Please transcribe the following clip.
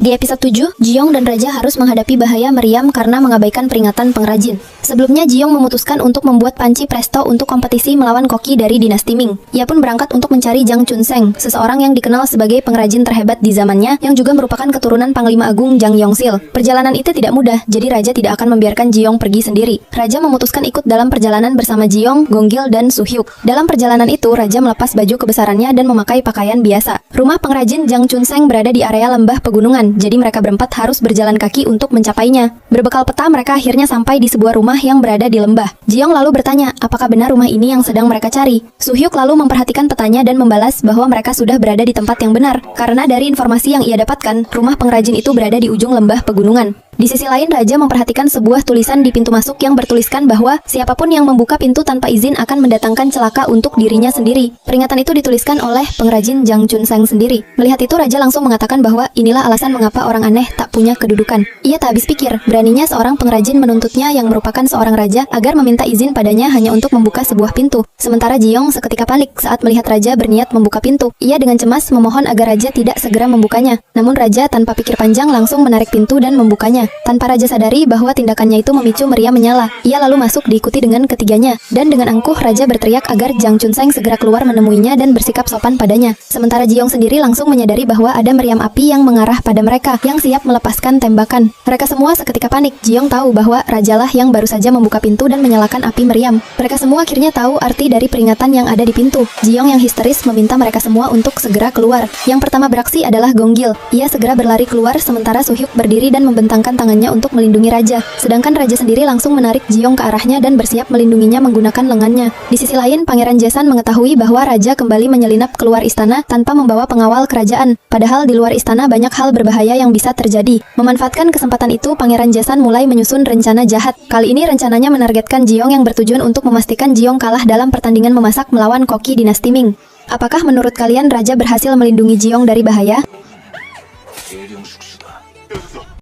Di episode 7, Ji-young dan Raja harus menghadapi bahaya meriam karena mengabaikan peringatan pengrajin. Sebelumnya, Ji-young memutuskan untuk membuat panci presto untuk kompetisi melawan koki dari dinasti Ming. Ia pun berangkat untuk mencari Jang Chun-seng, seseorang yang dikenal sebagai pengrajin terhebat di zamannya, yang juga merupakan keturunan Panglima Agung Jang Yongsil. Perjalanan itu tidak mudah, jadi Raja tidak akan membiarkan Ji-young pergi sendiri. Raja memutuskan ikut dalam perjalanan bersama Ji-young, Gong-gil, dan Su-hyuk. Dalam perjalanan itu, Raja melepas baju kebesarannya dan memakai pakaian biasa. Rumah pengrajin Jang Chun-seng berada di area lembah pegunungan, jadi mereka berempat harus berjalan kaki untuk mencapainya. Berbekal peta, mereka akhirnya sampai di sebuah rumah yang berada di lembah. Ji-young lalu bertanya, apakah benar rumah ini yang sedang mereka cari? Su-hyuk lalu memperhatikan petanya dan membalas bahwa mereka sudah berada di tempat yang benar, karena dari informasi yang ia dapatkan, rumah pengrajin itu berada di ujung lembah pegunungan. Di sisi lain, Raja memperhatikan sebuah tulisan di pintu masuk yang bertuliskan bahwa siapapun yang membuka pintu tanpa izin akan mendatangkan celaka untuk dirinya sendiri. Peringatan itu dituliskan oleh pengrajin Jang Chun-seng sendiri. Melihat itu, Raja langsung mengatakan bahwa inilah alasan mengapa orang aneh tak punya kedudukan. Ia tak habis pikir, beraninya seorang pengrajin menuntutnya yang merupakan seorang raja agar meminta izin padanya hanya untuk membuka sebuah pintu. Sementara Ji-young seketika panik saat melihat Raja berniat membuka pintu. Ia dengan cemas memohon agar Raja tidak segera membukanya. Namun Raja tanpa pikir panjang langsung menarik pintu dan membukanya. Tanpa Raja sadari bahwa tindakannya itu memicu meriam menyala. Ia lalu masuk diikuti dengan ketiganya. Dan dengan angkuh, Raja berteriak agar Jang Chun-seng segera keluar menemuinya dan bersikap sopan padanya. Sementara Ji-young sendiri langsung menyadari bahwa ada meriam api yang mengarah pada mereka, yang siap melepaskan tembakan. Mereka semua seketika panik. Ji-young tahu bahwa Rajalah yang baru saja membuka pintu dan menyalakan api meriam. Mereka semua akhirnya tahu arti dari peringatan yang ada di pintu. Ji-young yang histeris meminta mereka semua untuk segera keluar. Yang pertama beraksi adalah Gong-gil. Ia segera berlari keluar sementara Su-hyuk berdiri dan membentangkan tangannya untuk melindungi Raja. Sedangkan Raja sendiri langsung menarik Ji-young ke arahnya dan bersiap melindunginya menggunakan lengannya. Di sisi lain, Pangeran Jaesan mengetahui bahwa Raja kembali menyelinap keluar istana tanpa membawa pengawal kerajaan. Padahal di luar istana banyak hal berbahaya yang bisa terjadi. Memanfaatkan kesempatan itu, Pangeran Jaesan mulai menyusun rencana jahat. Kali ini rencananya menargetkan Ji-young yang bertujuan untuk memastikan Ji-young kalah dalam pertandingan memasak melawan koki dinasti Ming. Apakah menurut kalian Raja berhasil melindungi Ji-young dari bahaya?